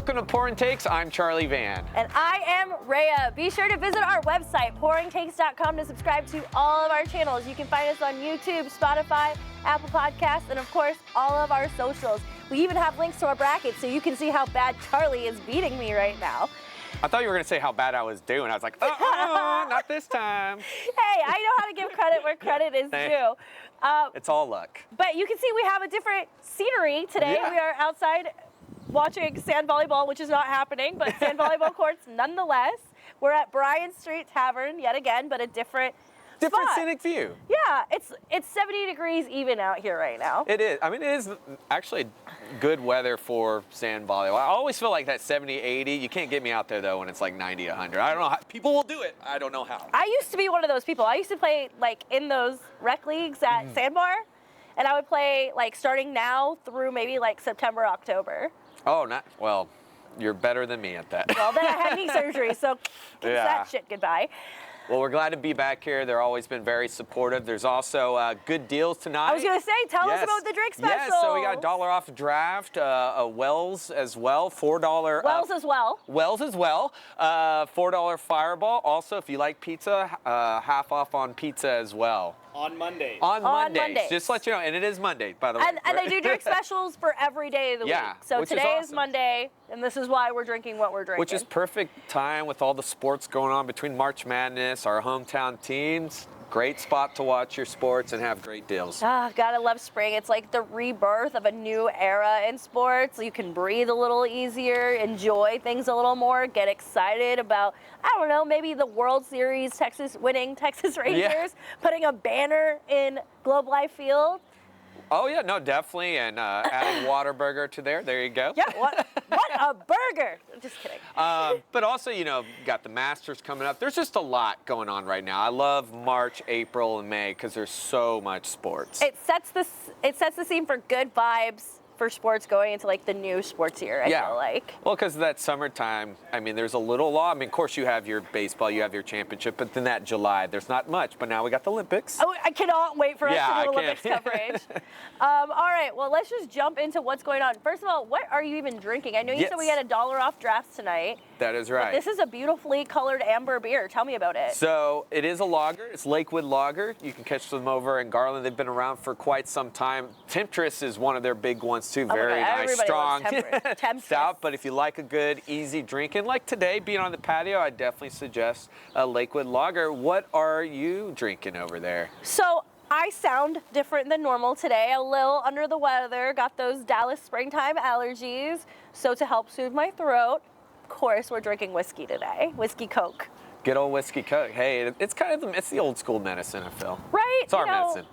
Welcome to Pouring Takes. I'm Charlie Van. And I am Rayya. Be sure to visit our website, pouringtakes.com, to subscribe to all of our channels. You can find us on YouTube, Spotify, Apple Podcasts, and of course, all of our socials. We even have links to our brackets so you can see how bad Charlie is beating me right now. I thought you were going to say how bad I was doing. I was like, not this time. Hey, I know how to give credit where credit is due. It's all luck. But you can see we have a different scenery today. Yeah. We are outside watching sand volleyball, which is not happening, but sand volleyball courts nonetheless. We're at Bryant Street Tavern yet again, but a different spot. Scenic view. Yeah, it's 70 degrees even out here right now. It is. I mean, it is actually good weather for sand volleyball. I always feel like that 70, 80. You can't get me out there, though, when it's like 90, 100. I don't know how. People will do it. I don't know how. I used to be one of those people. I used to play like in those rec leagues at Sandbar, and I would play like starting now through maybe like September, October. Oh, well, you're better than me at that. Well, then I had knee surgery, so kiss that shit goodbye. Well, we're glad to be back here. They've always been very supportive. There's also good deals tonight. I was going to say, tell us about the drink special. Yes, so we got $1 off draft, a Wells as well, $4. Wells as well. Wells as well, $4 Fireball. Also, if you like pizza, half off on pizza as well. On Mondays. On Mondays. Just to let you know, and it is Monday, by the way. And they do drink specials for every day of the week. So today is Monday, and this is why we're drinking what we're drinking. Which is perfect time with all the sports going on between March Madness, our hometown teams. Great spot to watch your sports and have great deals. Ah, gotta love spring. It's like the rebirth of a new era in sports. You can breathe a little easier, enjoy things a little more, get excited about, I don't know, maybe the World Series, winning Texas Rangers, putting a banner in Globe Life Field. Oh, yeah, no, definitely. And adding Whataburger to there you go. Yeah, what a burger. Just kidding. But also, you know, got the Masters coming up. There's just a lot going on right now. I love March, April, and May because there's so much sports. It sets the scene for good vibes for sports going into like the new sports year, I feel like. Well, because of that summertime, I mean, there's a little law. I mean, of course, you have your baseball, you have your championship, but then that July, there's not much. But now we got the Olympics. Oh, I cannot wait for us to do Olympics coverage. All right, well, let's just jump into what's going on. First of all, what are you even drinking? I know you said we had $1 off drafts tonight. That is right. But this is a beautifully colored amber beer. Tell me about it. So it is a lager. It's Lakewood Lager. You can catch them over in Garland. They've been around for quite some time. Temptress is one of their big ones, too. Very nice, strong stout. But if you like a good, easy drinking, like today, being on the patio, I definitely suggest a Lakewood Lager. What are you drinking over there? So I sound different than normal today, a little under the weather, got those Dallas springtime allergies. So to help soothe my throat, of course, we're drinking whiskey today, whiskey Coke. Good old whiskey Coke. Hey, it's kind of it's the old school medicine, I feel. Right. It's our medicine.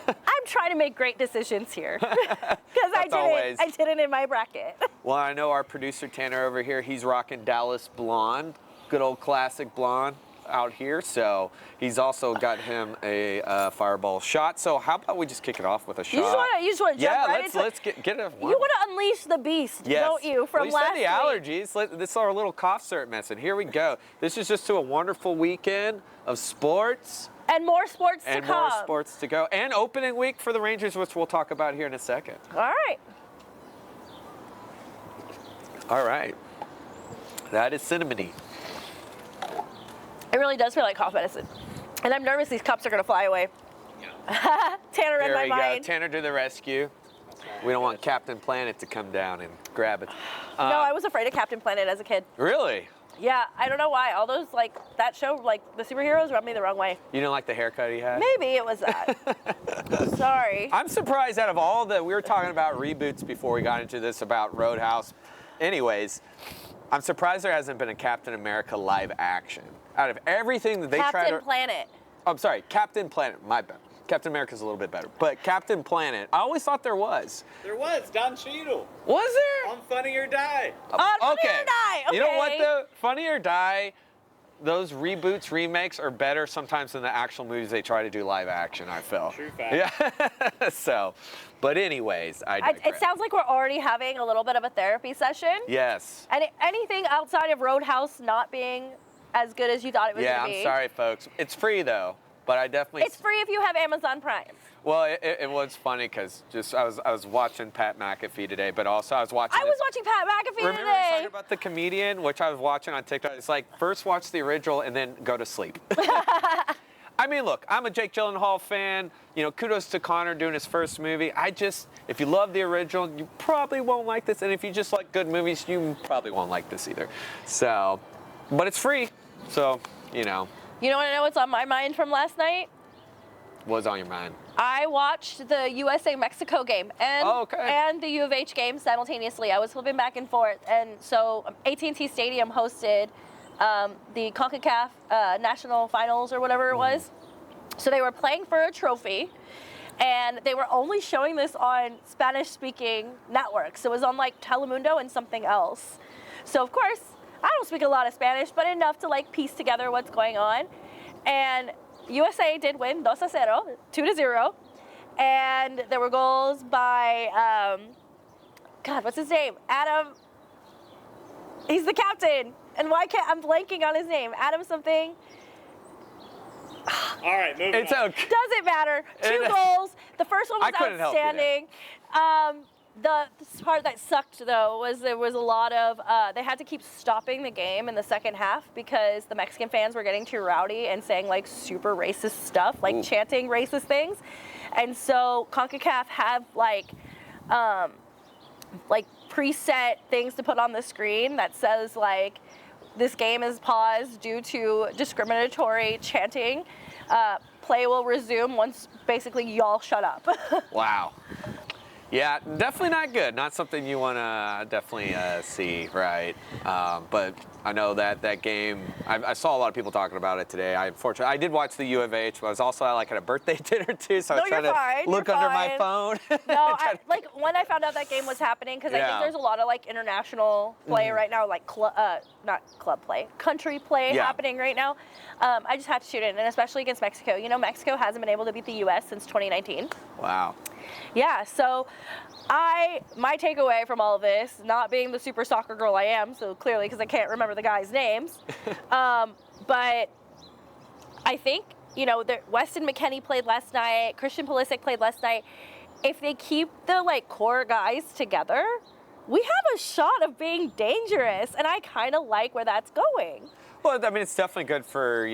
I'm trying to make great decisions here because I didn't in my bracket. Well, I know our producer Tanner over here, he's rocking Dallas Blonde, good old classic blonde out here. So he's also got him a Fireball shot. So how about we just kick it off with a shot? You just want to jump right into it? Let's get it. You want to unleash the beast, don't you? From last week. The allergies. This is our little cough syrup medicine. Here we go. This is just to a wonderful weekend of sports. And more sports to come. And more sports to go. And opening week for the Rangers, which we'll talk about here in a second. All right. All right. That is cinnamony. It really does feel like cough medicine. And I'm nervous these cups are going to fly away. Yeah. Tanner read my mind. Here we go. Tanner to the rescue. We don't want Captain Planet to come down and grab it. No, I was afraid of Captain Planet as a kid. Really? Yeah, I don't know why. All those, like, that show, like, the superheroes rubbed me the wrong way. You didn't like the haircut he had? Maybe it was that. Sorry. I'm surprised out of all we were talking about reboots before we got into this about Roadhouse. Anyways, I'm surprised there hasn't been a Captain America live action. Out of everything that they tried to... Captain Planet. Oh, I'm sorry, Captain Planet, my bad. Captain America's a little bit better. But Captain Planet, I always thought there was. There was, Don Cheadle. Was there? On Funny or Die. On Funny or Die, okay. You know what though? Funny or Die, those reboots, remakes are better sometimes than the actual movies they try to do live action, I feel. True fact. Yeah. So, but anyways, it sounds like we're already having a little bit of a therapy session. Yes. And anything outside of Roadhouse not being as good as you thought it was going to be. Yeah, I'm sorry, folks. It's free, though. but I definitely. It's free if you have Amazon Prime. Well, it was funny because I was watching Pat McAfee today, but also I was watching. I was watching Pat McAfee today. Remember we talking about the comedian, which I was watching on TikTok? It's like first watch the original and then go to sleep. I mean, look, I'm a Jake Gyllenhaal fan. You know, kudos to Connor doing his first movie. If you love the original, you probably won't like this, and if you just like good movies, you probably won't like this either. So, but it's free, so you know. You want to know what's on my mind from last night? What's on your mind? I watched the USA-Mexico game and the U of H game simultaneously. I was flipping back and forth, and so AT&T Stadium hosted the CONCACAF National Finals or whatever it was. So they were playing for a trophy, and they were only showing this on Spanish-speaking networks. It was on like Telemundo and something else. So of course, I don't speak a lot of Spanish, but enough to like piece together what's going on. And USA did win 2-0, 2-0, and there were goals by God, what's his name? Adam. He's the captain, and why can't I'm blanking on his name? Adam something. All right, moving on. Okay. Doesn't matter. 2 goals. The first one was outstanding. The part that sucked, though, was there was a lot of, they had to keep stopping the game in the second half because the Mexican fans were getting too rowdy and saying, like, super racist stuff, like chanting racist things. And so CONCACAF have, like preset things to put on the screen that says, like, this game is paused due to discriminatory chanting. Play will resume once, basically, y'all shut up. Wow. Yeah, definitely not good. Not something you want to definitely see, right? But I know that game, I saw a lot of people talking about it today. I did watch the U of H, but I was also at a birthday dinner too, so I was trying to look under my phone. No, when I found out that game was happening, because I think there's a lot of like international play right now, like not club play, country play happening right now. I just had to shoot in, and especially against Mexico. You know, Mexico hasn't been able to beat the U.S. since 2019. Wow. Yeah, so my takeaway from all of this, not being the super soccer girl I am, so clearly because I can't remember the guys' names, but I think, you know, Weston McKennie played last night, Christian Pulisic played last night. If they keep the core guys together, we have a shot of being dangerous, and I kind of like where that's going. Well, I mean, it's definitely good for,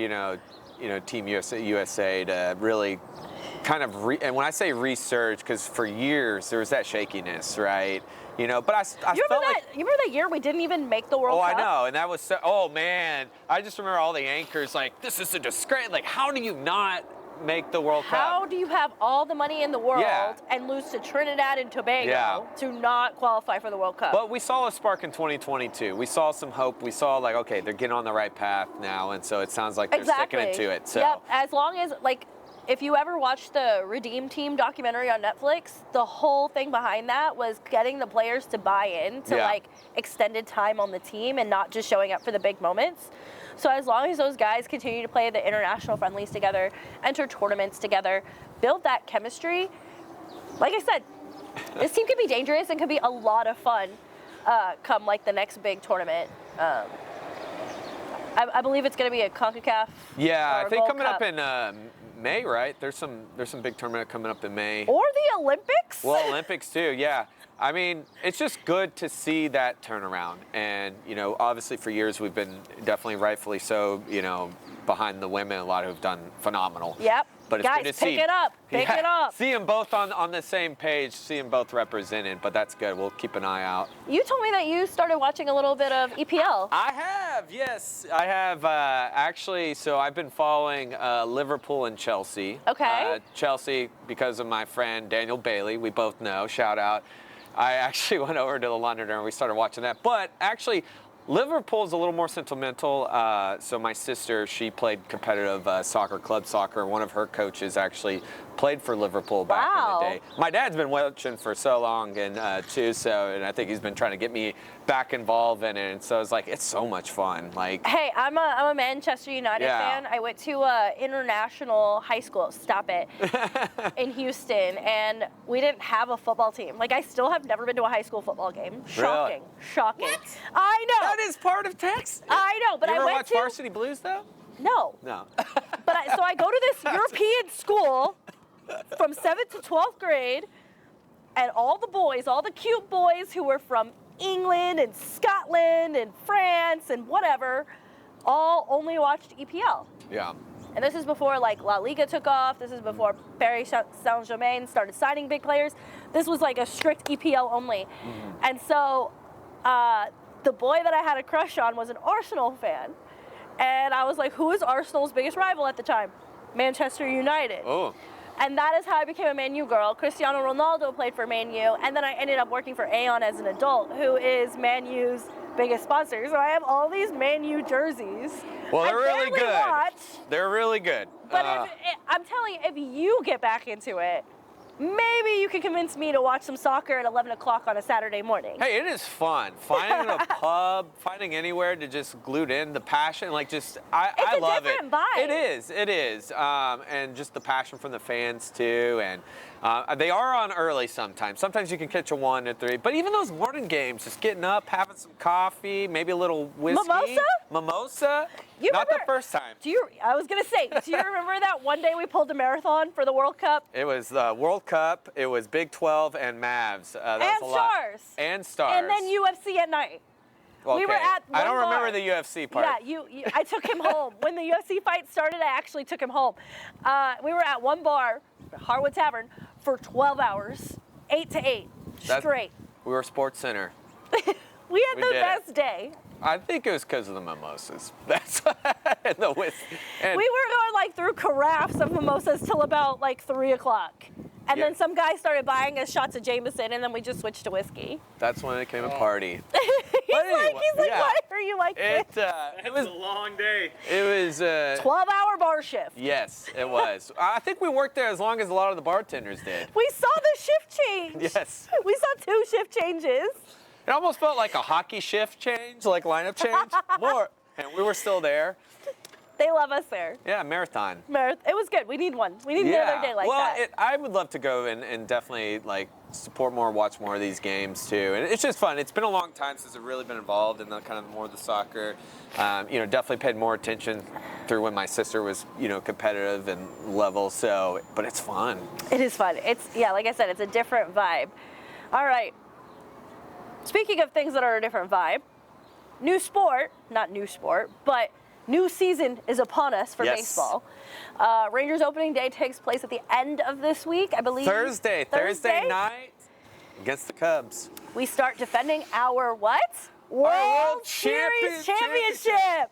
Team USA to really kind of, and when I say resurge, because for years there was that shakiness, right? You know, but I you felt like... You remember that year we didn't even make the World Cup? Oh, I know, and that was so... Oh, man. I just remember all the anchors like, this is a disgrace. Like, how do you not make the World Cup? How do you have all the money in the world and lose to Trinidad and Tobago to not qualify for the World Cup? But we saw a spark in 2022. We saw some hope. We saw, like, okay, they're getting on the right path now, and so it sounds like they're sticking it to it. So. Yep, as long as, like... If you ever watched the Redeem Team documentary on Netflix, the whole thing behind that was getting the players to buy in to like extended time on the team and not just showing up for the big moments. So as long as those guys continue to play the international friendlies together, enter tournaments together, build that chemistry, like I said, this team could be dangerous and could be a lot of fun come like the next big tournament. I believe it's going to be a CONCACAF. Yeah, I think coming Cup. up in May, right? There's some big tournament coming up in May. Or the Olympics? Well, Olympics too, yeah. I mean, it's just good to see that turnaround. And, obviously for years we've been definitely rightfully so, behind the women, a lot who've done phenomenal. Yep. But it's guys, good to see. Pick it up. Pick it up. See them both on the same page, see them both represented, but that's good. We'll keep an eye out. You told me that you started watching a little bit of EPL. I have, yes. I have actually, so I've been following Liverpool and Chelsea. Okay. Chelsea, because of my friend Daniel Bailey, we both know, shout out. I actually went over to the Londoner and we started watching that. But actually, Liverpool's a little more sentimental. So my sister, she played competitive soccer, club soccer. One of her coaches actually played for Liverpool back in the day. My dad's been watching for so long, and too. And I think he's been trying to get me back involved in it. And so it's like, it's so much fun. Like, hey, I'm a Manchester United fan. I went to international high school. Stop it. In Houston, and we didn't have a football team. Like, I still have never been to a high school football game. Shocking. Really? Shocking. What? I know. That is part of Texas. I know, but you I ever went watch to Varsity Blues though? No. No. But So I go to this European school from 7th to 12th grade, and all the boys, all the cute boys who were from England and Scotland and France and whatever, all only watched EPL. Yeah. And this is before like La Liga took off. This is before Paris Saint-Germain started signing big players. This was like a strict EPL only. And so the boy that I had a crush on was an Arsenal fan. And I was like, who is Arsenal's biggest rival at the time? Manchester United. Oh. And that is how I became a Man U girl. Cristiano Ronaldo played for Man U. And then I ended up working for Aeon as an adult, who is Man U's biggest sponsor. So I have all these Man U jerseys. Well, they're really good. Watch, they're really good. but I'm telling you, if you get back into it, maybe you can convince me to watch some soccer at 11 o'clock on a Saturday morning. Hey, it is fun. Finding a pub, finding anywhere to just glued in, the passion, like just, I love it. It's a different vibe. It is. And just the passion from the fans too. And they are on early sometimes. Sometimes you can catch a 1 to 3. But even those morning games, just getting up, having some coffee, maybe a little whiskey. Mimosa? You Not remember, the first time. I was going to say, do you remember that one day we pulled a marathon for the World Cup? It was World Cup, it was Big 12 and Mavs. That and was a lot. Stars. And Stars. And then UFC at night. Okay. We were at one I don't bar. remember the UFC part. Yeah, I took him home. When the UFC fight started, I actually took him home. We were at one bar, Harwood Tavern, for 12 hours, 8 to 8, straight. We were Sports Center. We had the best day. I think it was because of the mimosas. That's and the whiskey. And We were going like through carafes of mimosas till about like 3 o'clock. And then some guy started buying us shots of Jameson, and then we just switched to whiskey. that's when it became a party. He's like, yeah. why are you like this? It was a long day. It was 12-hour bar shift. yes, it was. I think we worked there as long as a lot of the bartenders did. We saw the shift change. Yes. We saw 2 shift changes. It almost felt like a hockey shift change, like lineup change. More. And we were still there. They love us there. Yeah, marathon. It was good. We need one. We need another day like that. Well, I would love to go and definitely like support more, watch more of these games too. And it's just fun. It's been a long time since I've really been involved in the kind of more of the soccer. Definitely paid more attention through when my sister was, competitive and level. So, but it's fun. It is fun. Like I said, it's a different vibe. All right. Speaking of things that are a different vibe, not new sport, but new season is upon us for baseball. Rangers opening day takes place at the end of this week, I believe. Thursday night against the Cubs. We start defending our what? World Series championship.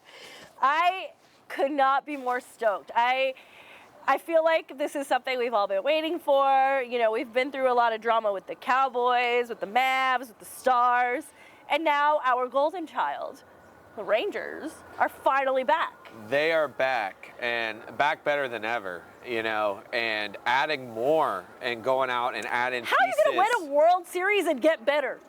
I could not be more stoked. I feel like this is something we've all been waiting for. We've been through a lot of drama with the Cowboys, with the Mavs, with the Stars, and now our golden child, the Rangers, are finally back. They are back, and back better than ever, and adding more and going out and adding How are you going to win a World Series and get better?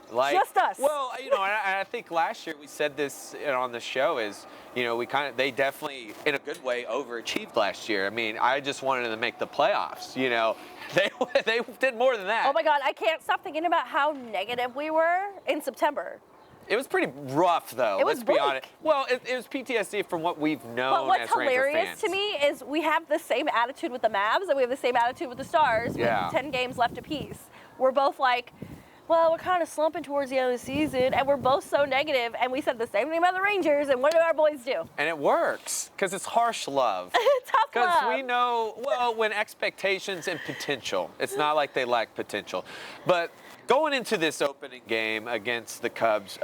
Just us. Well, I think last year we said this on the show is, they definitely, in a good way, overachieved last year. I mean, I just wanted them to make the playoffs, They did more than that. Oh my God, I can't stop thinking about how negative we were in September. It was pretty rough, though. Let's be honest. Well, it was PTSD from what we've known but what's as Ranger hilarious fans. to me is we have the same attitude with the Mavs and we have the same attitude with the Stars with 10 games left apiece. We're both like, well, we're kind of slumping towards the end of the season, and we're both so negative, and we said the same thing about the Rangers, and what do our boys do? And it works, because it's harsh love. Tough love. Because we know, when expectations and potential, it's not like they lack potential. But going into this opening game against the Cubs,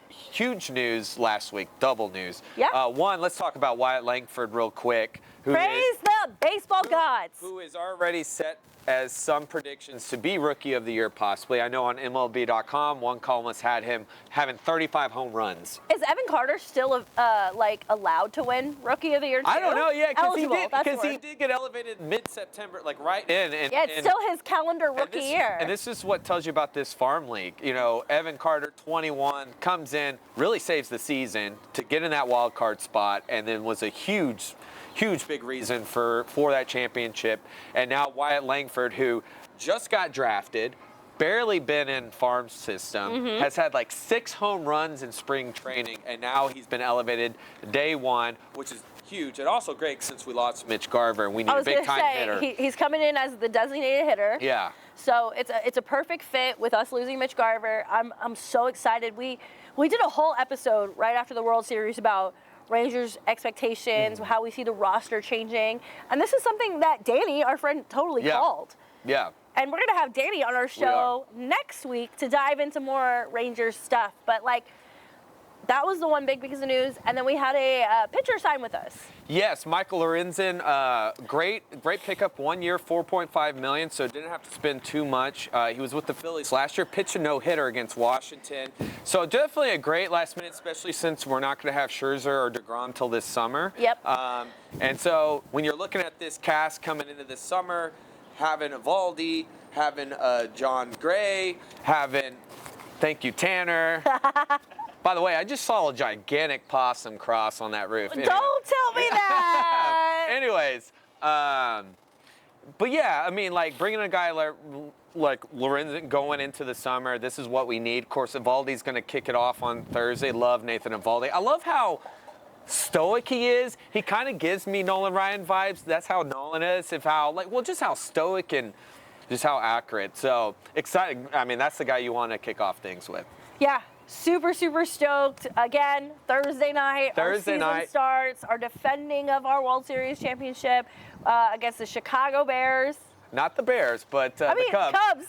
huge news last week, double news. Yeah. One, let's talk about Wyatt Langford real quick. Praise the baseball gods. Who is already set as some predictions to be Rookie of the Year, possibly. I know on MLB.com, one columnist had him having 35 home runs. Is Evan Carter still allowed to win Rookie of the Year too? I don't know, because he did get elevated mid-September, right in. It's still his calendar rookie year. And this is what tells you about this farm league. Evan Carter, 21, comes in, really saves the season to get in that wild card spot, and then was a huge big reason for that championship. And now Wyatt Langford, who just got drafted, barely been in farm system, has had like 6 home runs in spring training, and now he's been elevated day 1, which is huge. And also great since we lost Mitch Garver and we need a big-time hitter. He's coming in as the designated hitter. Yeah. So it's a perfect fit with us losing Mitch Garver. I'm so excited. We did a whole episode right after the World Series about Rangers' expectations, how we see the roster changing. And this is something that Danny, our friend, totally called. Yeah. And we're going to have Danny on our show next week to dive into more Rangers stuff. But, like, that was the one big piece of news. And then we had a pitcher sign with us. Yes, Michael Lorenzen, great pickup, 1 year, $4.5 million, so didn't have to spend too much. He was with the Phillies last year, pitched a no-hitter against Washington. So definitely a great last minute, especially since we're not going to have Scherzer or DeGrom till this summer. Yep. And so when you're looking at this cast coming into this summer, having Evaldi, having John Gray, having, thank you, Tanner. By the way, I just saw a gigantic possum cross on that roof. Don't tell me that. Anyways, but yeah, I mean, like bringing a guy like Lorenzen going into the summer, this is what we need. Of course, Evaldi's going to kick it off on Thursday. Love Nathan Evaldi. I love how stoic he is. He kind of gives me Nolan Ryan vibes. That's how Nolan is. Just how stoic and just how accurate. So exciting. I mean, that's the guy you want to kick off things with. Yeah. Super, super stoked. Again, Thursday night. Our season starts. Our defending of our World Series championship against the Chicago Bears. Not the Bears, but the Cubs.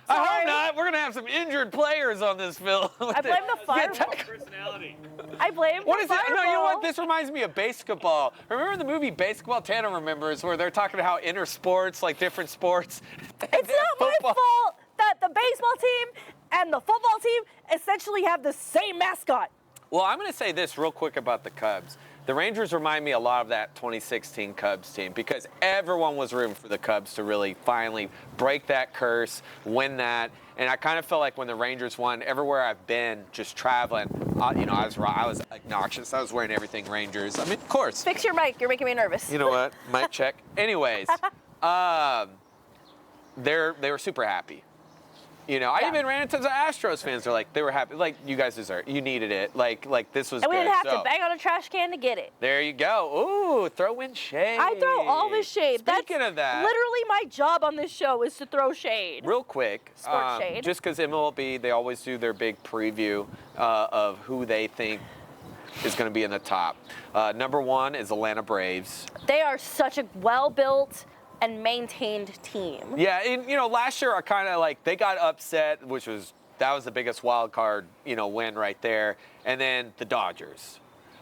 I hope not. We're going to have some injured players on this film. I blame the fireball. Personality. I blame what the is fireball. it? No, you know what? This reminds me of basketball. Remember the movie Basketball? Tanner remembers where they're talking about inner sports, like different sports. It's not my fault that the baseball team and the football team essentially have the same mascot. Well, I'm going to say this real quick about the Cubs. The Rangers remind me a lot of that 2016 Cubs team because everyone was rooting for the Cubs to really finally break that curse, win that. And I kind of felt like when the Rangers won, everywhere I've been, just traveling, I was obnoxious. I was wearing everything Rangers. I mean, of course. Fix your mic. You're making me nervous. You know what? Mic check. Anyways, they were super happy. You know, I even ran into the Astros fans. They're like, they were happy. Like, you guys deserve it. You needed it. Like this was good. And we didn't have to bang on a trash can to get it. There you go. Ooh, throw in shade. I throw all the shade. Speaking of that. Literally my job on this show is to throw shade. Real quick. Sport shade. Just because MLB, they always do their big preview of who they think is going to be in the top. Number 1 is Atlanta Braves. They are such a well-built and maintained team. Yeah, and last year I kind of they got upset, that was the biggest wild card, win right there. And then the Dodgers,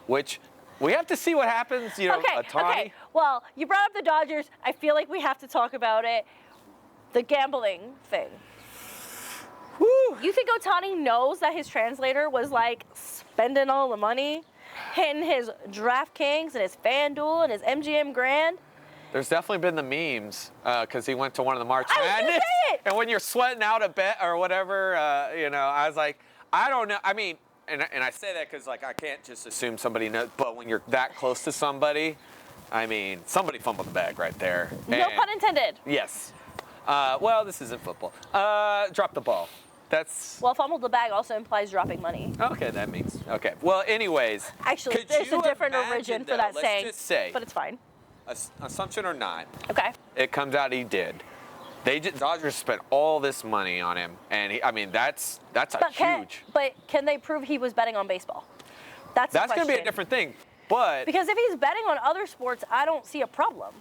which we have to see what happens, Okay. Well, you brought up the Dodgers. I feel like we have to talk about it. The gambling thing. Whew. You think Ohtani knows that his translator was spending all the money, hitting his DraftKings and his FanDuel and his MGM Grand? There's definitely been the memes because he went to one of the March Madness. And when you're sweating out a bet or whatever, I was like, I don't know. I mean, and I say that because I can't just assume somebody knows. But when you're that close to somebody, I mean, somebody fumbled the bag right there. No pun intended. Yes. Well, this isn't football. Drop the ball. Well, fumbled the bag also implies dropping money. Okay, that means. Okay. Well, anyways. Actually, there's a different origin for that saying. Let's just say. But it's fine. Assumption or not. Okay. It comes out he did. Dodgers spent all this money on him, and that's huge. But can they prove he was betting on baseball? That's going to be a different thing. But because if he's betting on other sports, I don't see a problem.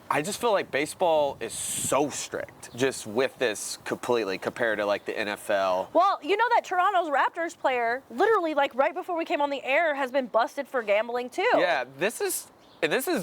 I just feel like baseball is so strict just with this completely compared to the NFL. Well, you know that Toronto's Raptors player, literally right before we came on the air, has been busted for gambling too. Yeah, this is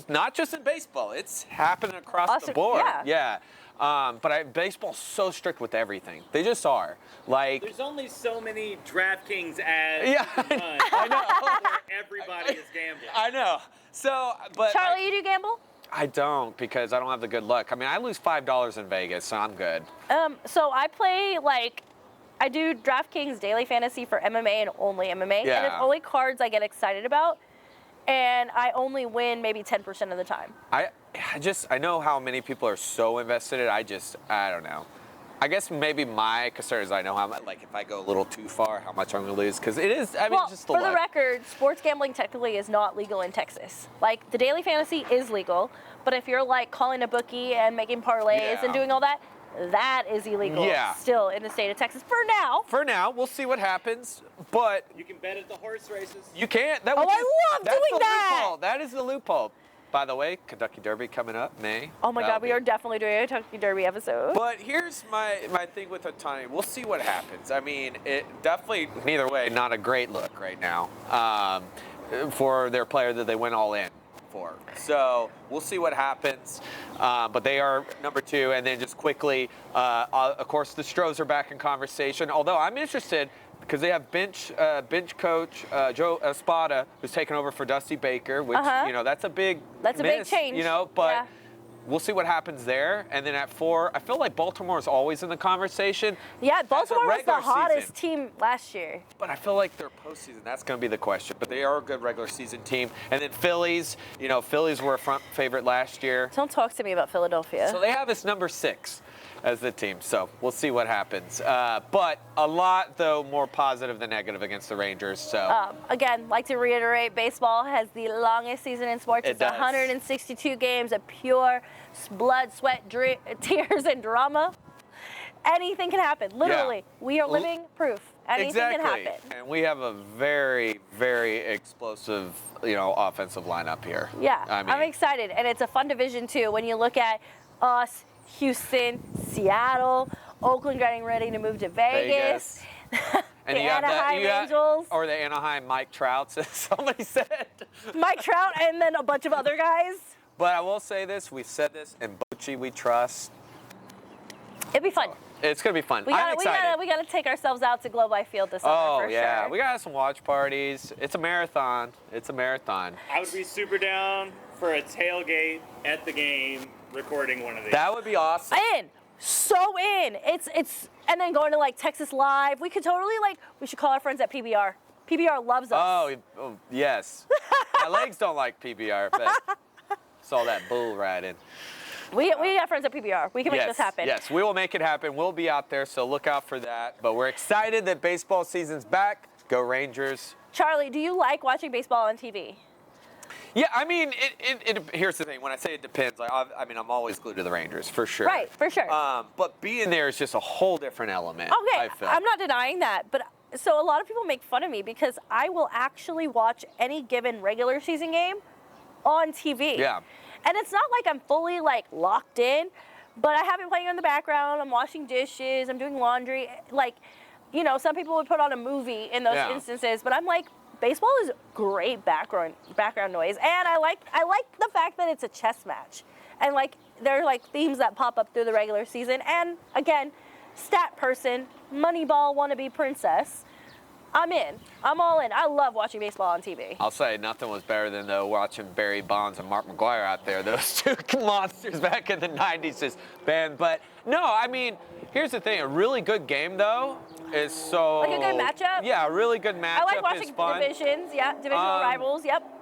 not just in baseball. It's happening across the board. Yeah. But baseball's so strict with everything. They just are. There's only so many DraftKings ads. Yeah, I know. Where everybody is gambling. I know. So, but Charlie, you do gamble? I don't because I don't have the good luck. I mean, I lose $5 in Vegas, so I'm good. So I play I do DraftKings daily fantasy for MMA and only MMA, and it's only cards I get excited about. and I only win maybe 10% of the time. I know how many people are so invested in it. I don't know. I guess maybe my concern is I know how much, like if I go a little too far, how much I'm going to lose. Because it is, I mean, just for the record, sports gambling technically is not legal in Texas. Like, the daily fantasy is legal, but if you're like calling a bookie and making parlays and doing all that, that is illegal still in the state of Texas for now. For now, we'll see what happens. But you can bet at the horse races. You can't. I love doing that. Loophole. That is the loophole. By the way, Kentucky Derby coming up May. Oh my God, we are definitely doing a Kentucky Derby episode. But here's my thing with Otani. We'll see what happens. I mean, it definitely, neither way, not a great look right now for their player that they went all in for. So we'll see what happens. But they are number 2. And then just quickly, of course, the Stros are back in conversation. Although I'm interested, because they have bench coach Joe Espada, who's taken over for Dusty Baker, which that's a big big change. But we'll see what happens there. And then at 4, I feel like Baltimore is always in the conversation. Yeah, Baltimore was the hottest team last year. But I feel like their postseason, that's going to be the question. But they are a good regular season team. And then Phillies, Phillies were a front favorite last year. Don't talk to me about Philadelphia. So they have us number 6. As the team, so we'll see what happens. But a lot, though, more positive than negative against the Rangers. So again, like to reiterate, baseball has the longest season in sports. It's 162 games of pure blood, sweat, tears, and drama. Anything can happen. Literally, we are living proof. Anything can happen. And we have a very, very explosive, offensive lineup here. Yeah, I'm excited, and it's a fun division too. When you look at us. Houston, Seattle, Oakland getting ready to move to Vegas. And the Anaheim Angels. Or the Anaheim Mike Trouts, as somebody said. Mike Trout and then a bunch of other guys. But I will say this, we've said this, in Bochy we trust. It'd be fun. It's going to be fun. I'm excited. We got to take ourselves out to Globe Life Field this summer for sure. We got to have some watch parties. It's a marathon. I would be super down for a tailgate at the game. Recording one of these. That would be awesome. So in. It's and then going to like Texas Live. We could totally we should call our friends at PBR. PBR loves us. Oh yes. My legs don't like PBR, but saw that bull riding. We got friends at PBR. We can make this happen. Yes, we will make it happen. We'll be out there, so look out for that. But we're excited that baseball season's back. Go Rangers. Charlie, do you like watching baseball on TV? Yeah, I mean, here's the thing. When I say it depends, I'm always glued to the Rangers, for sure. Right, for sure. But being there is just a whole different element. Okay, I'm not denying that. But so a lot of people make fun of me because I will actually watch any given regular season game on TV. Yeah. And it's not like I'm fully locked in, but I have it playing in the background. I'm washing dishes. I'm doing laundry. Some people would put on a movie in those instances, but I'm like, baseball is great background noise, and I like the fact that it's a chess match, and there are themes that pop up through the regular season. And again, stat person, Moneyball wannabe princess, I'm in. I'm all in. I love watching baseball on TV. I'll say nothing was better than watching Barry Bonds and Mark McGwire out there. Those two monsters back in the 90s just banned. But no, I mean, here's the thing. A really good game, though, is so... Like a good matchup? Yeah, a really good matchup. I like watching divisions. Yeah, divisional rivals. Yep.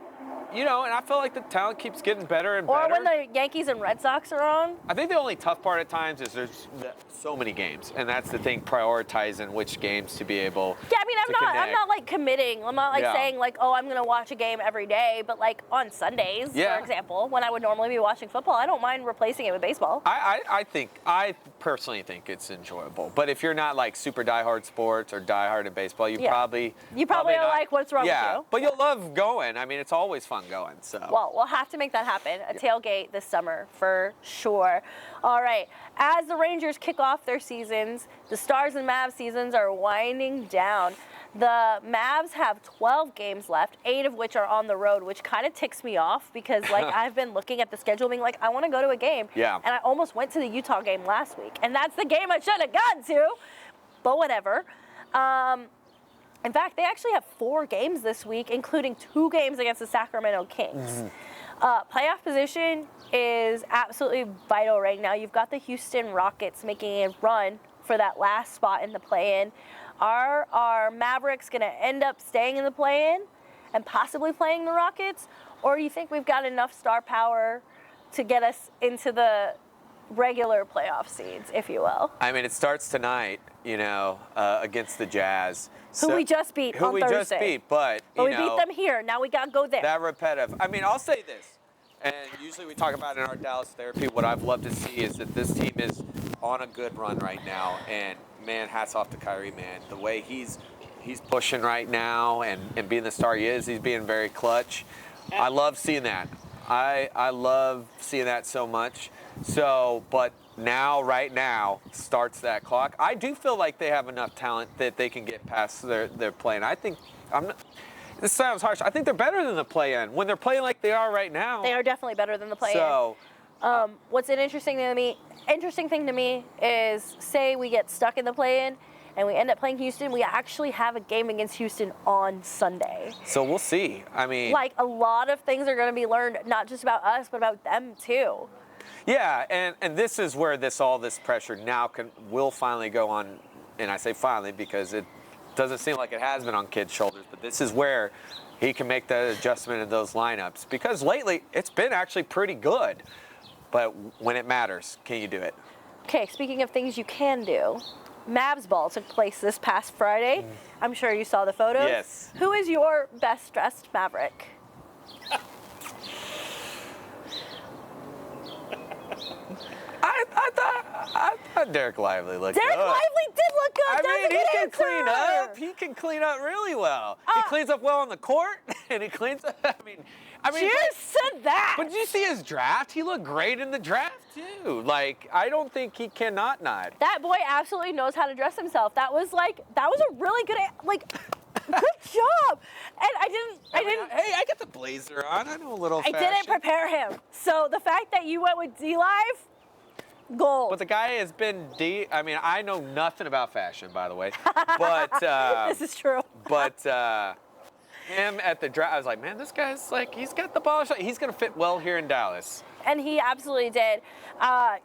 And I feel like the talent keeps getting better and better. Or when the Yankees and Red Sox are on. I think the only tough part at times is there's so many games, and that's the thing, prioritizing which games to be able to I'm not committing. I'm not saying I'm going to watch a game every day, but on Sundays, for example, when I would normally be watching football, I don't mind replacing it with baseball. I personally think it's enjoyable. But if you're not super diehard sports or diehard in baseball, you probably are like, what's wrong with you? Yeah, but you'll love going. I mean, it's always fun going. So. Well, we'll have to make that happen. A tailgate this summer for sure. All right. As the Rangers kick off their seasons, the Stars and Mavs seasons are winding down. The Mavs have 12 games left, 8 of which are on the road, which kind of ticks me off because I've been looking at the schedule being I want to go to a game. Yeah. And I almost went to the Utah game last week, and that's the game I should have gone to. But whatever. In fact, they actually have 4 games this week, including 2 games against the Sacramento Kings. Playoff position is absolutely vital right now. You've got the Houston Rockets making a run for that last spot in the play-in. Are Mavericks going to end up staying in the play-in? and possibly playing the Rockets? Or do you think we've got enough star power to get us into the regular playoff seeds, if you will? I mean, it starts tonight, against the Jazz. Who we just beat on Thursday. Who we just beat, but we beat them here. Now we got to go there. That repetitive. I mean, I'll say this, and usually we talk about in our Dallas therapy, what I've loved to see is that this team is on a good run right now, and man, hats off to Kyrie, man. The way he's pushing right now and being the star he is, he's being very clutch. I love seeing that. I love seeing that so much. So, but now, right now, starts that clock. I do feel like they have enough talent that they can get past their play-in. I think, this sounds harsh, I think they're better than the play-in. When they're playing like they are right now. They are definitely better than the play-in. So, what's an interesting thing to me is, say we get stuck in the play-in and we end up playing Houston, we actually have a game against Houston on Sunday. So we'll see. I mean, like, a lot of things are going to be learned, not just about us, but about them too. Yeah, and this is where all this pressure now will finally go on, and I say finally because it doesn't seem like it has been on kids' shoulders, but this is where he can make the adjustment in those lineups, because lately it's been actually pretty good, but when it matters, can you do it? Okay, speaking of things you can do, Mavs Ball took place this past Friday. I'm sure you saw the photos. Yes. Who is your best dressed Maverick? I thought Derek Lively looked good. Derek Lively did look good. I mean, he can clean up. He can clean up really well. He cleans up well on the court, and he cleans up. I mean, you said that. But did you see his draft? He looked great in the draft too. Like, I don't think he cannot not. That boy absolutely knows how to dress himself. That was a really good, good job. And I didn't. Hey, I got the blazer on. I know a little fashion. I didn't prepare him. So the fact that you went with D-Live, gold. But the guy has been I mean, I know nothing about fashion, by the way. But this is true. But him at the draft, I was like, man, this guy's he's got the ball. He's gonna fit well here in Dallas. And he absolutely did.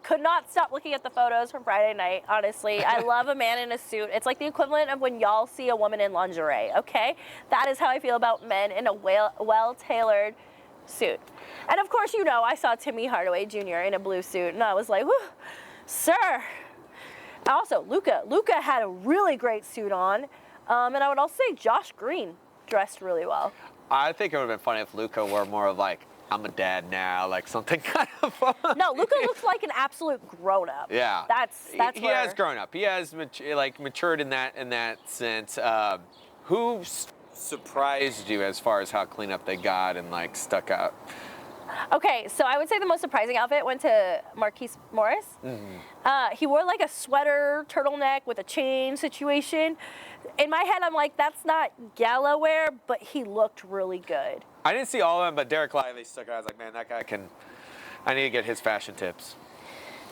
Could not stop looking at the photos from Friday night, honestly. I love a man in a suit. It's like the equivalent of when y'all see a woman in lingerie, okay? That is how I feel about men in a well-tailored suit. And of course, I saw Timmy Hardaway Jr. in a blue suit, and I was like, whew, sir. Also, Luka had a really great suit on. And I would also say Josh Green dressed really well. I think it would have been funny if Luka were more of I'm a dad now, something kind of fun. No, Luka looks like an absolute grown-up. Yeah. That's he has grown up. He has matured in that sense. Who surprised you as far as how clean up they got and stuck out? Okay, so I would say the most surprising outfit went to Marquise Morris. Mm-hmm. He wore a sweater turtleneck with a chain situation. In my head, I'm like, that's not gala wear, but he looked really good. I didn't see all of them, but Derek Lively stuck out. I was like, man, that guy I need to get his fashion tips.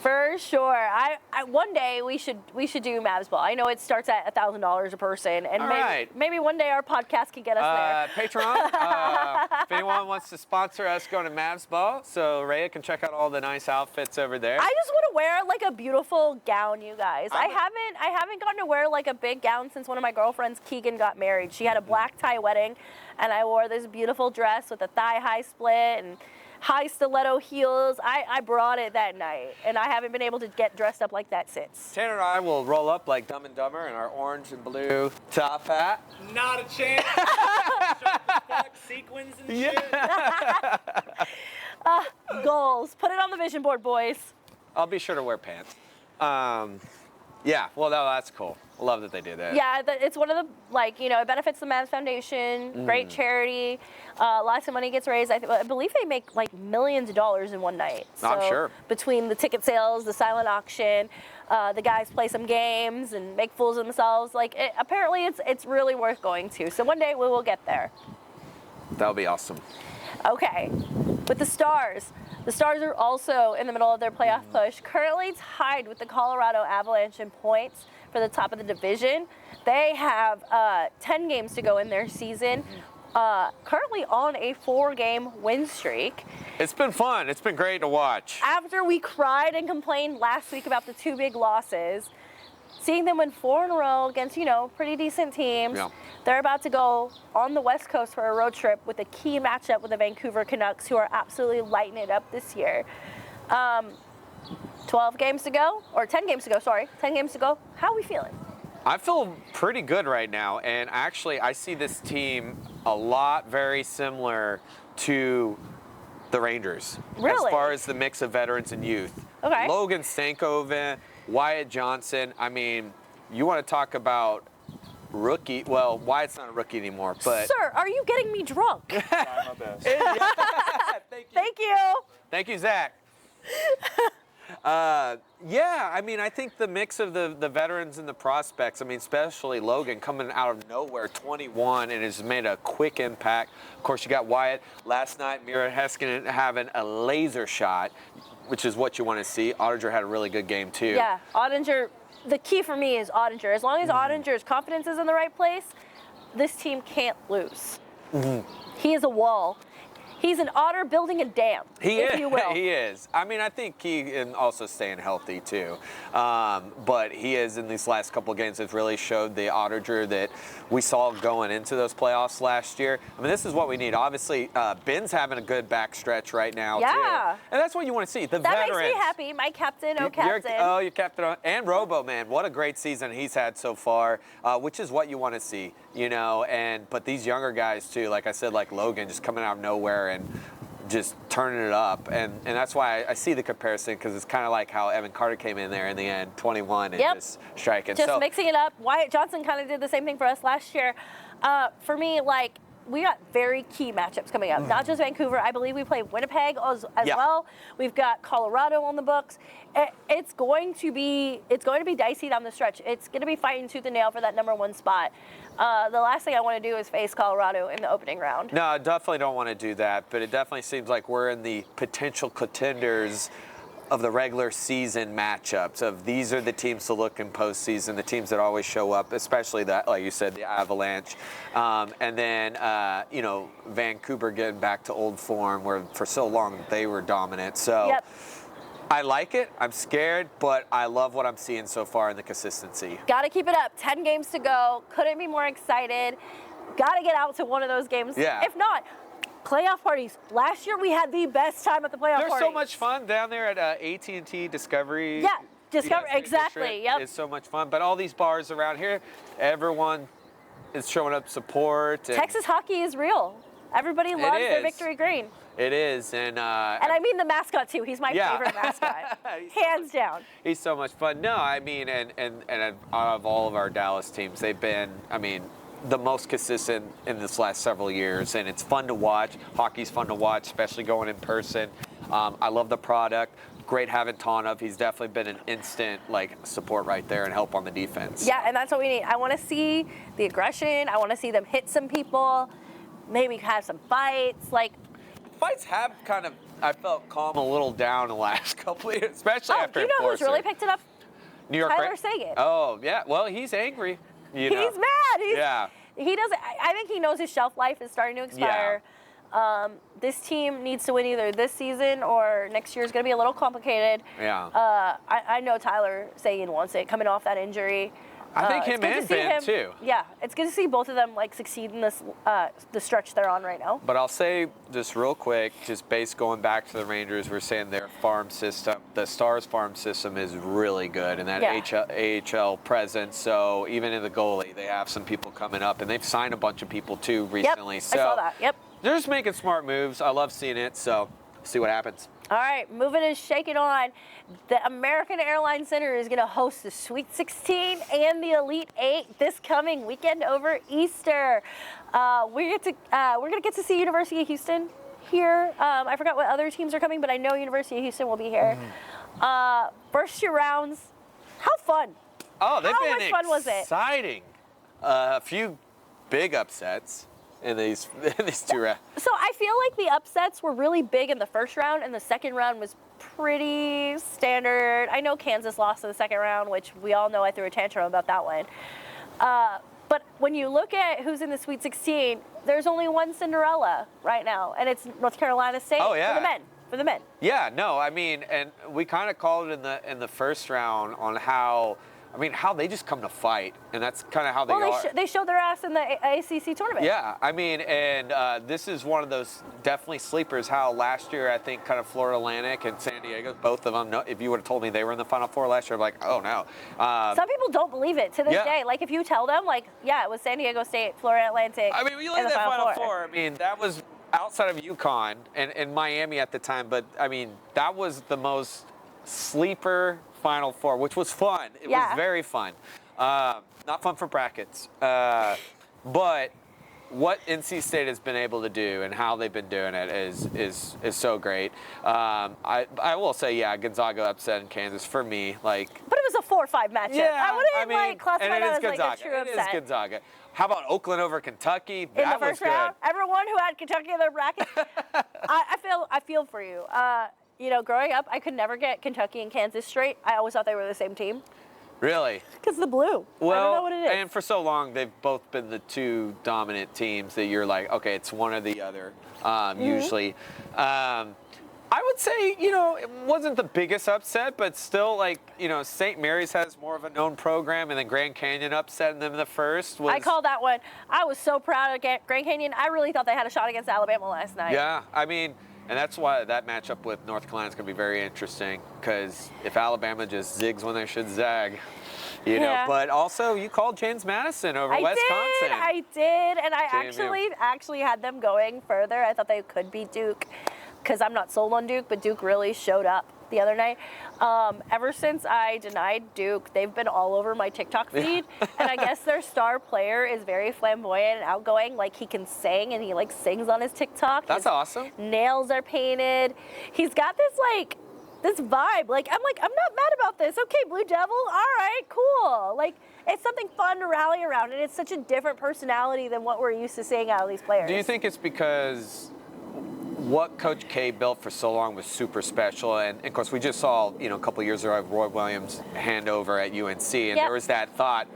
For sure. I one day we should do Mavs Ball. I know it starts at $1,000 a person, and maybe one day our podcast can get us there. Patreon. If anyone wants to sponsor us going to Mavs Ball, so Rayya can check out all the nice outfits over there. I just want to wear a beautiful gown, you guys. I haven't gotten to wear a big gown since one of my girlfriends, Keegan, got married. She had a black tie wedding, and I wore this beautiful dress with a thigh-high split and high stiletto heels. I brought it that night, and I haven't been able to get dressed up like that since. Tanner and I will roll up like Dumb and Dumber in our orange and blue top hat. Not a chance. Sequins and shit. Goals. Put it on the vision board, boys. I'll be sure to wear pants. Yeah, well, that's cool. I love that they do that. Yeah, it's one of the, it benefits the Mavs Foundation, great charity, lots of money gets raised. I believe they make millions of dollars in one night. So I'm sure. Between the ticket sales, the silent auction, the guys play some games and make fools of themselves. Apparently it's really worth going to. So one day we will get there. That'll be awesome. Okay, with the Stars. The Stars are also in the middle of their playoff push, currently tied with the Colorado Avalanche in points for the top of the division. They have 10 games to go in their season, currently on a 4-game win streak. It's been fun. It's been great to watch. After we cried and complained last week about the 2 big losses, seeing them win 4 in a row against, pretty decent teams. Yeah. They're about to go on the West Coast for a road trip with a key matchup with the Vancouver Canucks, who are absolutely lighting it up this year. 12 games to go, or 10 games to go, sorry. 10 games to go. How are we feeling? I feel pretty good right now, and actually I see this team a lot very similar to the Rangers. Really? As far as the mix of veterans and youth. Okay. Logan Stankoven, Wyatt Johnson. I mean, you want to talk about rookie. Well, Wyatt's not a rookie anymore, but. Sir, are you getting me drunk? Try my best. Thank you. Thank you. Thank you, Zach. Yeah, I mean, I think the mix of the veterans and the prospects, I mean, especially Logan coming out of nowhere, 21, and has made a quick impact. Of course, you got Wyatt. Last night, Mira Heiskanen having a laser shot, which is what you want to see. Ottinger had a really good game, too. Yeah, Ottinger, the key for me is Ottinger. As long as Ottinger's confidence is in the right place, this team can't lose. He is a wall. He's an otter building a dam, if you will. He is. I mean, I think he is also staying healthy, too. But he is, in these last couple of games, has really showed the Ottinger that we saw going into those playoffs last year. I mean, this is what we need. Obviously, Ben's having a good backstretch right now, too. And that's what you want to see, the veterans. That makes me happy. My captain, your captain. And Robo, man, what a great season he's had so far, which is what you want to see, but these younger guys, too, like I said, like Logan, just coming out of nowhere and just turning it up, and that's why I see the comparison, because it's kind of like how Evan Carter came in there in the end, 21, and just striking. Just mixing it up. Wyatt Johnson kind of did the same thing for us last year. For me, we got very key matchups coming up. Not just Vancouver. I believe we play Winnipeg as well. We've got Colorado on the books. It's going to be dicey down the stretch. It's going to be fighting tooth and nail for that #1 spot. The last thing I want to do is face Colorado in the opening round. No, I definitely don't want to do that, but it definitely seems like we're in the potential contenders of the regular season matchups of these are the teams to look in postseason, the teams that always show up, especially that, like you said, the Avalanche. And then, Vancouver getting back to old form where for so long they were dominant. So I like it. I'm scared, but I love what I'm seeing so far in the consistency. Got to keep it up. 10 games to go. Couldn't be more excited. Got to get out to one of those games. Yeah. If not, playoff parties. Last year we had the best time at the playoff parties. There's so much fun down there at AT&T Discovery. Yeah, Discovery, exactly. Yep. It's so much fun. But all these bars around here, everyone is showing up support. Texas hockey is real. Everybody loves their victory green. It is, and I mean the mascot too. He's my favorite mascot, hands down. He's so much fun. No, I mean, and out of all of our Dallas teams, they've been, the most consistent in this last several years, and it's fun to watch. Hockey's fun to watch, especially going in person. I love the product. Great having Tanev. He's definitely been an instant support right there and help on the defense. Yeah, and that's what we need. I want to see the aggression. I want to see them hit some people. Maybe have some fights. Fights have kind of, I felt, calm a little down the last couple of years, especially after you know who's really picked it up? New York Tyler Seguin. Oh, yeah. Well, he's angry. He's mad. He doesn't. I think he knows his shelf life is starting to expire. Yeah. This team needs to win either this season or next year is going to be a little complicated. Yeah. I know Tyler Seguin wants it, coming off that injury. I think him and Ben, too. Yeah, it's good to see both of them succeed in this the stretch they're on right now. But I'll say just real quick, just going back to the Rangers, we're saying their farm system, the Stars farm system is really good, and that AHL presence. So even in the goalie, they have some people coming up, and they've signed a bunch of people too recently. So I saw that. Yep. They're just making smart moves. I love seeing it. So see what happens. All right, moving and shaking on. The American Airlines Center is going to host the Sweet 16 and the Elite 8 this coming weekend over Easter. We're going to get to see University of Houston here. I forgot what other teams are coming, but I know University of Houston will be here. First 2 rounds, how fun? Oh, they've been much fun was it? Exciting. A few big upsets in these 2 rounds. So I feel like the upsets were really big in the first round, and the second round was pretty standard. I know Kansas lost in the second round, which we all know I threw a tantrum about that one. But when you look at who's in the Sweet 16, there's only one Cinderella right now, and it's North Carolina State for the men. Yeah, no, and we kind of called it in the first round on how I mean, how they just come to fight, and that's kind of how they are. They showed their ass in the ACC tournament. Yeah, I mean, and this is one of those definitely sleepers. How last year, I think, kind of Florida Atlantic and San Diego, both of them. No, if you would have told me they were in the Final Four last year, I'm like, oh no. Some people don't believe it to this day. Like if you tell them, like, yeah, it was San Diego State, Florida Atlantic. I mean, when you look at that Final Four, I mean, that was outside of UConn and Miami at the time, but I mean, that was the most sleeper Final Four, which was fun. It was very fun. Not fun for brackets, but what NC State has been able to do and how they've been doing it is so great. I will say, yeah, Gonzaga upset in Kansas for me. Like, but it was a 4-5 matchup. Yeah, I wouldn't classify that as like a true upset. It is Gonzaga. How about Oakland over Kentucky? In the first round, everyone who had Kentucky in their bracket, I feel for you. You know, growing up, I could never get Kentucky and Kansas straight. I always thought they were the same team. Really? Because the blue. Well, I don't know what it is. And for so long, they've both been the two dominant teams that you're like, okay, it's one or the other, usually. I would say, you know, it wasn't the biggest upset, but still, like, you know, St. Mary's has more of a known program, and then Grand Canyon upsetting them in the first. I called that one. I was so proud of Grand Canyon. I really thought they had a shot against Alabama last night. Yeah, I mean, and that's why that matchup with North Carolina is going to be very interesting, because if Alabama just zigs when they should zag, you know. But also, you called James Madison over Wisconsin. I did, and I actually had them going further. I thought they could beat Duke, because I'm not sold on Duke, but Duke really showed up the other night. Ever since I denied Duke, they've been all over my TikTok feed, and I guess their star player is very flamboyant and outgoing. Like, he can sing, and he like sings on his TikTok. That's awesome. Nails are painted. He's got this this vibe. Like, I'm not mad about this. Okay, Blue Devil, all right, cool. Like, it's something fun to rally around, and it's such a different personality than what we're used to seeing out of these players. Do you think it's because what Coach K built for so long was super special, and of course we just saw, you know, a couple of years ago Roy Williams hand over at UNC, and there was that thought,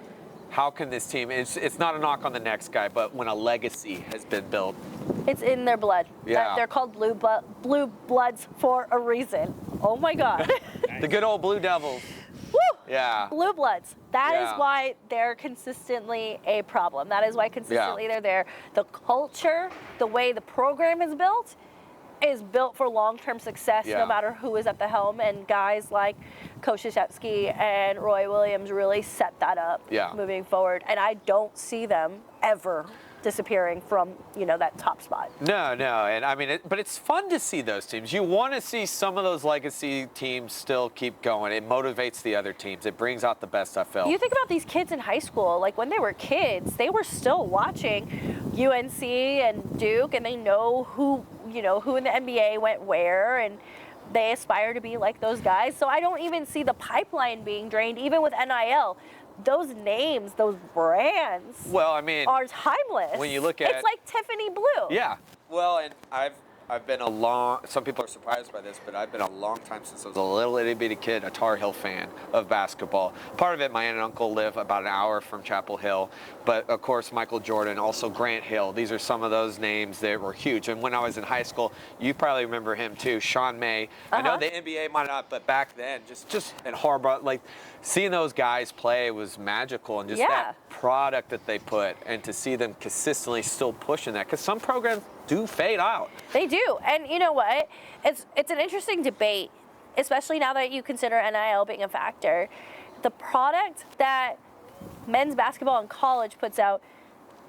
how can this team, it's not a knock on the next guy, but when a legacy has been built. It's in their blood. Yeah. They're called blue bloods for a reason. Oh my God. The good old Blue Devils. Woo! Yeah. Blue bloods. That is why they're consistently a problem. That is why consistently they're there. The culture, the way the program is built for long-term success, no matter who is at the helm. And guys like Coach Krzyzewski and Roy Williams really set that up moving forward. And I don't see them ever disappearing from, you know, that top spot. No, and I mean, but it's fun to see those teams. You want to see some of those legacy teams still keep going. It motivates the other teams. It brings out the best I felt. You think about these kids in high school, like when they were kids, they were still watching UNC and Duke, and they know who in the NBA went where, and they aspire to be like those guys. So I don't even see the pipeline being drained, even with NIL. Those names, those brands, well, I mean, are timeless. When you look at it's like Tiffany Blue. Yeah. Well, and I've been some people are surprised by this, but I've been a long time since I was a little itty bitty kid, a Tar Heel fan of basketball. Part of it, my aunt and uncle live about an hour from Chapel Hill, but of course Michael Jordan, also Grant Hill. These are some of those names that were huge. And when I was in high school, you probably remember him too, Sean May. I know the NBA might not, but back then, just and Harbaugh, like seeing those guys play was magical, and just that product that they put, and to see them consistently still pushing that, because some programs do fade out. They do, and you know what? It's an interesting debate, especially now that you consider NIL being a factor. The product that men's basketball in college puts out,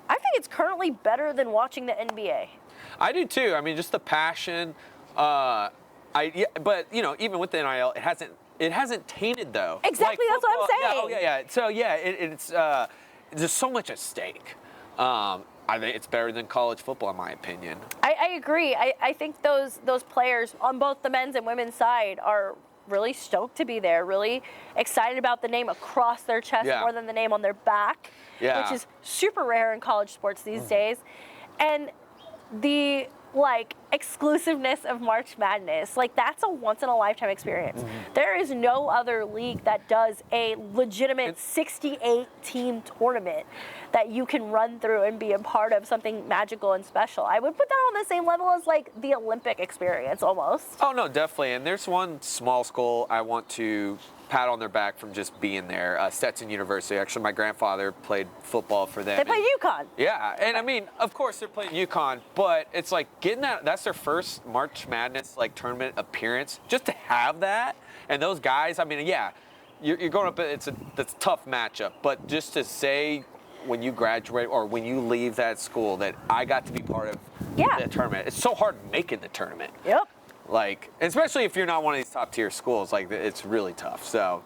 I think it's currently better than watching the NBA. I do too. I mean, just the passion. But you know, even with the NIL, it hasn't tainted though. Exactly, like that's what I'm saying. Yeah. So it's there's so much at stake. I think it's better than college football, in my opinion. I agree. I think those players on both the men's and women's side are really stoked to be there, really excited about the name across their chest more than the name on their back, which is super rare in college sports these days. And the exclusiveness of March Madness. Like, that's a once-in-a-lifetime experience. There is no other league that does a legitimate 68-team tournament that you can run through and be a part of something magical and special. I would put that on the same level as, like, the Olympic experience, almost. Oh, no, definitely. And there's one small school I want to pat on their back from just being there, Stetson University. Actually, my grandfather played football for them. They play UConn. Yeah, and I mean, of course they're playing UConn, but it's like getting that's their first March Madness like tournament appearance. Just to have that, and those guys, I mean, yeah, you're going up, that's a tough matchup, but just to say when you graduate or when you leave that school that I got to be part of the tournament. It's so hard making the tournament. Yep. Like, especially if you're not one of these top tier schools, like it's really tough. So,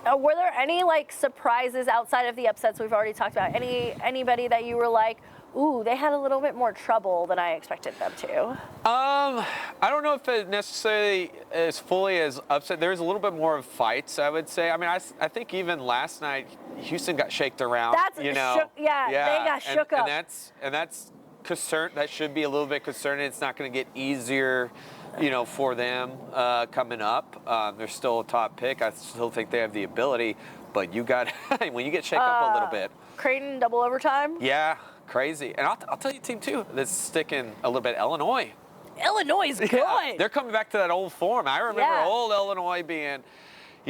were there any like surprises outside of the upsets we've already talked about? Anybody that you were like, ooh, they had a little bit more trouble than I expected them to? I don't know if it necessarily is fully as upset. There's a little bit more of fights, I would say. I mean, I think even last night Houston got shaked around. They got shook up. And that's concern. That should be a little bit concerning. It's not going to get easier, for them coming up. They're still a top pick. I still think they have the ability, but you got when you get shaken up a little bit. Creighton double overtime. Yeah, crazy. And I'll tell you a team too that's sticking a little bit. Illinois. Illinois is good. Yeah, they're coming back to that old form. I remember old Illinois being,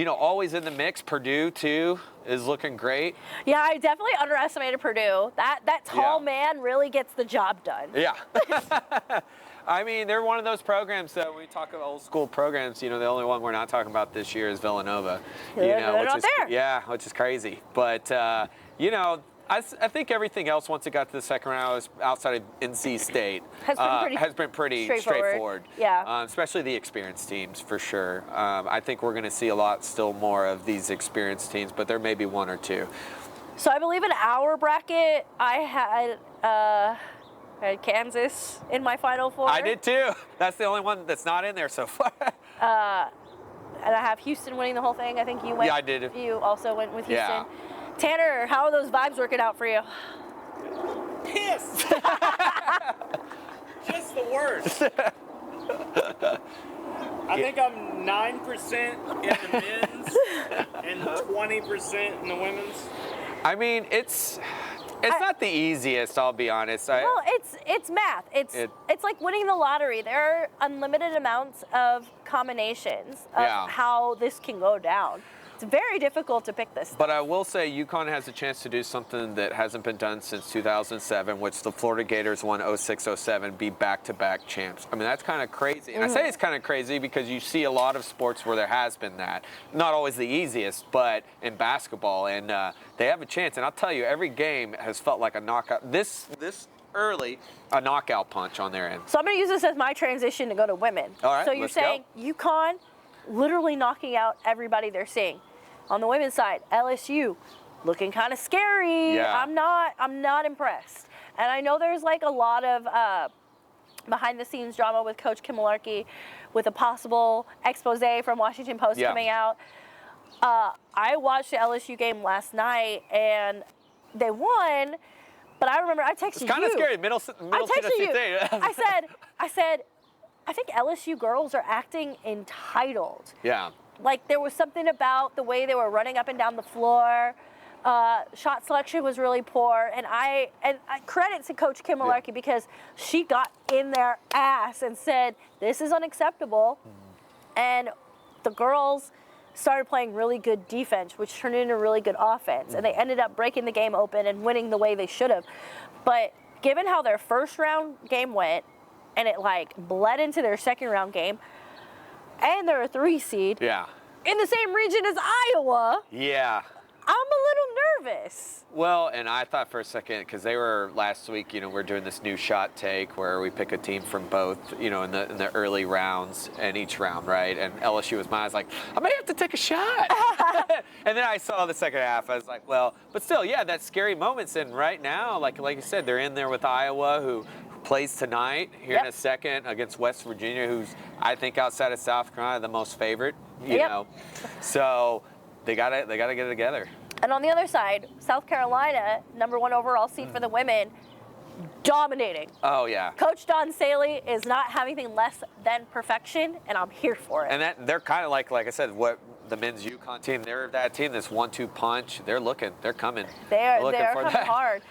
always in the mix. Purdue too is looking great. Yeah, I definitely underestimated Purdue. That tall man really gets the job done. Yeah. I mean, they're one of those programs that we talk about old school programs. The only one we're not talking about this year is Villanova. They're not there. Yeah, which is crazy. But I think everything else once it got to the second round outside of NC State has been pretty straightforward. Yeah. Especially the experienced teams for sure. I think we're going to see a lot still more of these experienced teams, but there may be one or two. So I believe in our bracket, I had Kansas in my Final Four. I did too. That's the only one that's not in there so far. And I have Houston winning the whole thing. I think you went. Yeah, I did. You also went with Houston. Yeah. Tanner, how are those vibes working out for you? Piss! Just the worst. I think I'm 9% in the men's and 20% in the women's. I mean, it's not the easiest, I'll be honest. Well, it's math. It's like winning the lottery. There are unlimited amounts of combinations of how this can go down. It's very difficult to pick this. But I will say UConn has a chance to do something that hasn't been done since 2007, which the Florida Gators won 06-07, be back-to-back champs. I mean, that's kind of crazy. And I say it's kind of crazy because you see a lot of sports where there has been that. Not always the easiest, but in basketball. And they have a chance. And I'll tell you, every game has felt like a knockout. This early, a knockout punch on their end. So I'm going to use this as my transition to go to women. All right, so you're saying UConn literally knocking out everybody they're seeing. On the women's side, LSU looking kind of scary. Yeah. I'm not impressed. And I know there's like a lot of behind the scenes drama with Coach Kim Mularkey with a possible expose from Washington Post coming out. I watched the LSU game last night and they won, but I remember I texted you. It's kind of scary. Middle Tennessee State. I said, I think LSU girls are acting entitled. Yeah. Like there was something about the way they were running up and down the floor. Shot selection was really poor, and I credit to Coach Kim Mularkey because she got in their ass and said this is unacceptable, and the girls started playing really good defense, which turned into really good offense, and they ended up breaking the game open and winning the way they should have. But given how their first round game went, and it like bled into their second round game. And they're a 3 seed. Yeah. In the same region as Iowa. Yeah. I'm a little nervous. Well, and I thought for a second, because they were last week, we're doing this new shot take where we pick a team from both, in the early rounds and each round, right? And LSU was mine. I was like, I may have to take a shot. And then I saw the second half. I was like, well, but still, that's scary moments. And right now, like you said, they're in there with Iowa, who plays tonight here in a second against West Virginia, who's I think outside of South Carolina the most favorite. You know, so they gotta get it together. And on the other side, South Carolina, #1 overall seed for the women, dominating. Oh, yeah. Coach Don Saley is not having anything less than perfection, and I'm here for it. And they're kind of like I said, what the men's UConn team, they're that team, this 1-2 punch. They're coming. They're coming hard.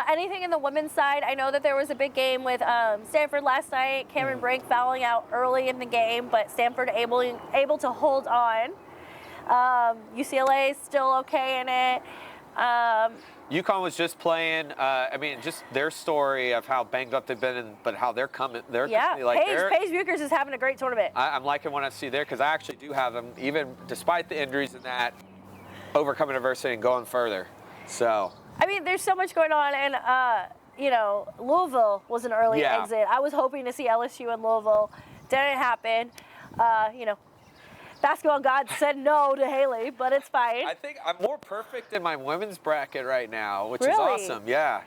Anything in the women's side? I know that there was a big game with Stanford last night. Cameron Brink fouling out early in the game, but Stanford able to hold on. UCLA is still okay in it. UConn was just playing. Just their story of how banged up they've been, but how they're coming. Paige Buchers is having a great tournament. I'm liking what I see there because I actually do have them, even despite the injuries and that, overcoming adversity and going further. So. There's so much going on, and Louisville was an early exit. I was hoping to see LSU and Louisville. Didn't happen. Basketball God said no to Haley, but it's fine. I think I'm more perfect in my women's bracket right now, which is Really? awesome. Yeah.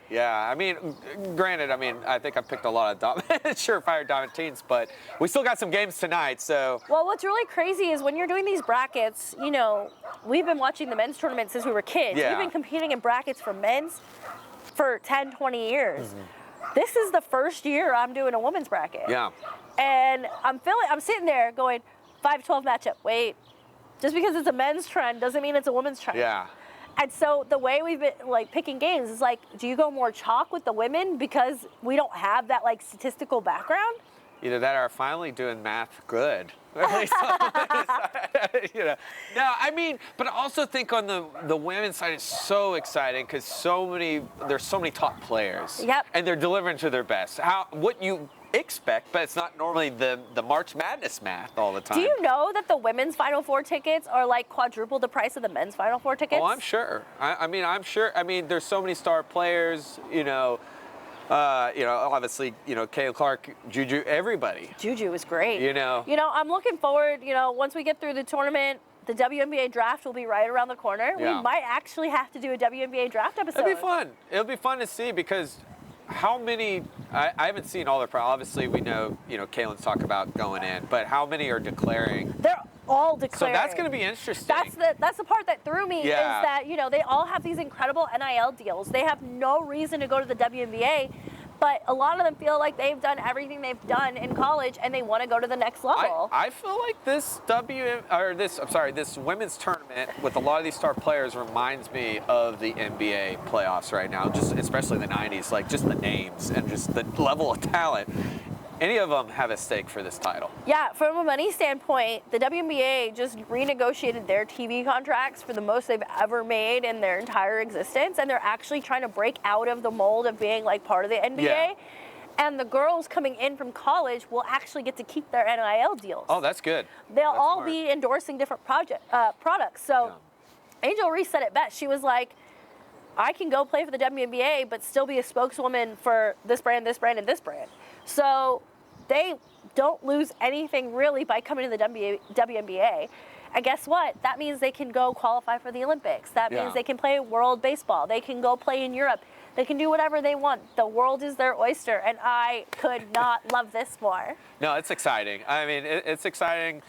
Granted, I think I picked a lot of surefire dominant teams, but we still got some games tonight, so. Well, what's really crazy is when you're doing these brackets, we've been watching the men's tournament since we were kids. Yeah. We've been competing in brackets for men's for 10, 20 years. Mm-hmm. This is the first year I'm doing a women's bracket. Yeah. And I'm sitting there going, 5-12 matchup. Wait, just because it's a men's trend doesn't mean it's a women's trend. Yeah. And so the way we've been picking games is do you go more chalk with the women because we don't have that statistical background? Either that or finally doing math good. At least No, but I also think on the women's side it's so exciting because there's so many top players. Yep. And they're delivering to their best. What you expect, but it's not normally the March Madness math all the time. Do you know that the women's Final Four tickets are quadruple the price of the men's Final Four tickets? Oh, I'm sure. I'm sure. there's so many star players, obviously, Kayla Clark, Juju, everybody. Juju is great. I'm looking forward, once we get through the tournament, the WNBA draft will be right around the corner. Yeah. We might actually have to do a WNBA draft episode. It'll be fun. It'll be fun to see because how many, I haven't seen all their, obviously we know, Kaylin's talk about going in, but how many are declaring? They're all declaring. So that's going to be interesting. That's the part that threw me is that, they all have these incredible NIL deals. They have no reason to go to the WNBA, but a lot of them feel like they've done everything they've done in college and they want to go to the next level. I feel like this women's tournament with a lot of these star players reminds me of the NBA playoffs right now, just especially the 90s, just the names and just the level of talent. Any of them have a stake for this title. Yeah, from a money standpoint, the WNBA just renegotiated their TV contracts for the most they've ever made in their entire existence, and they're actually trying to break out of the mold of being part of the NBA. Yeah. And the girls coming in from college will actually get to keep their NIL deals. Oh, that's good. They'll all be endorsing different products. So Angel Reese said it best. She was like, I can go play for the WNBA, but still be a spokeswoman for this brand, and this brand. So they don't lose anything really by coming to the WNBA. And guess what? That means they can go qualify for the Olympics. That means they can play World Baseball. They can go play in Europe. They can do whatever they want. The world is their oyster, and I could not love this more. No, it's exciting. It's exciting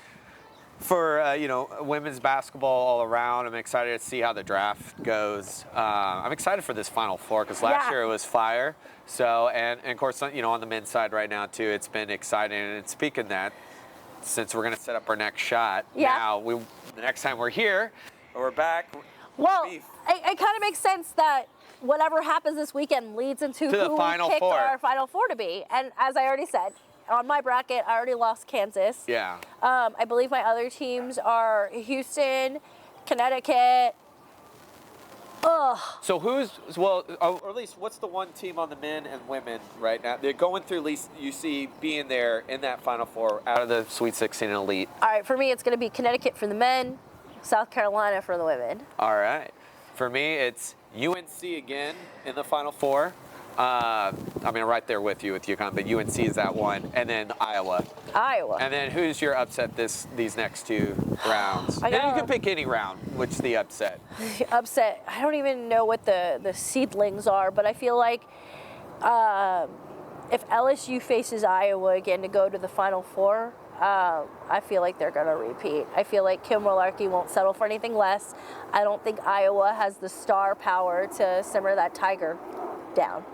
for women's basketball all around. I'm excited to see how the draft goes. I'm excited for this Final Four because last year it was fire. So, and of course, on the men's side right now too, it's been exciting. And speaking of that, since we're going to set up our next shot, now the next time we're here, or we're back. Well, it kind of makes sense that whatever happens this weekend leads into who we picked our Final Four to be. And as I already said, on my bracket, I already lost Kansas. Yeah. I believe my other teams are Houston, Connecticut. Ugh. So or at least what's the one team on the men and women right now? They're going through, at least you see being there in that Final Four out of the Sweet 16 and Elite. All right, for me, it's going to be Connecticut for the men, South Carolina for the women. All right. For me, it's UNC again in the Final Four. Right there with you with UConn, but UNC is that one, and then Iowa. And then who's your upset these next two rounds? And you can pick any round. Which the upset? Upset. I don't even know what the seedlings are, but I feel like if LSU faces Iowa again to go to the Final Four, I feel like they're going to repeat. I feel like Kim Mularkey won't settle for anything less. I don't think Iowa has the star power to simmer that Tiger down.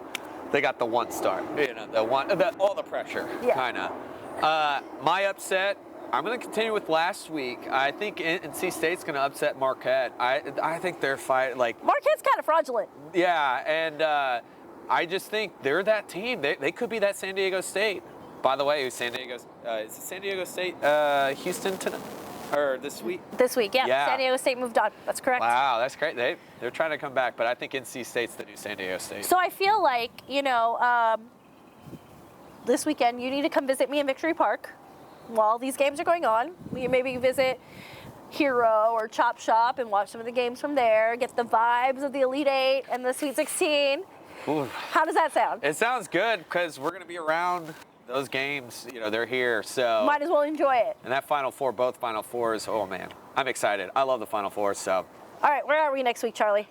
they got the one star. You know, all the pressure, kind of. My upset, I'm going to continue with last week. I think NC State's going to upset Marquette. I think they're fighting like Marquette's kind of fraudulent. Yeah, and I just think they're that team. They could be that San Diego State. By the way, is it San Diego State Houston tonight? Or this week? This week, yeah. San Diego State moved on. That's correct. Wow, that's great. They're trying to come back, but I think NC State's the new San Diego State. So I feel like, you know, this weekend you need to come visit me in Victory Park while these games are going on. We maybe visit Hero or Chop Shop and watch some of the games from there, get the vibes of the Elite Eight and the Sweet 16. Ooh. How does that sound? It sounds good because we're going to be around those games. You know, they're here, so might as well enjoy it. And that Final Four, both Final Fours, oh man, I'm excited. I love the Final Four, so. All right, where are we next week, Charlie?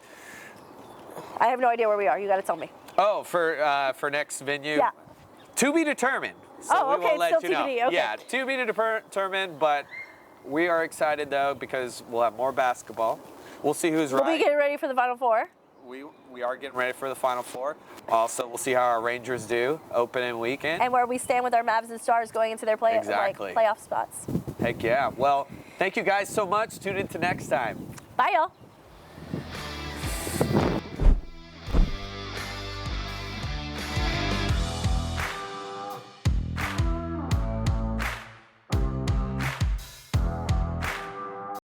I have no idea where we are. You got to tell me. Oh, for next venue? Yeah. To be determined. So we will let you know. Okay. Yeah, to be determined, but we are excited though because we'll have more basketball. We'll see who's right. We'll be getting ready for the Final Four. We are getting ready for the Final Four. Also, we'll see how our Rangers do opening weekend. And where we stand with our Mavs and Stars going into their playoff spots. Heck yeah. Well, thank you guys so much. Tune in to next time. Bye, y'all.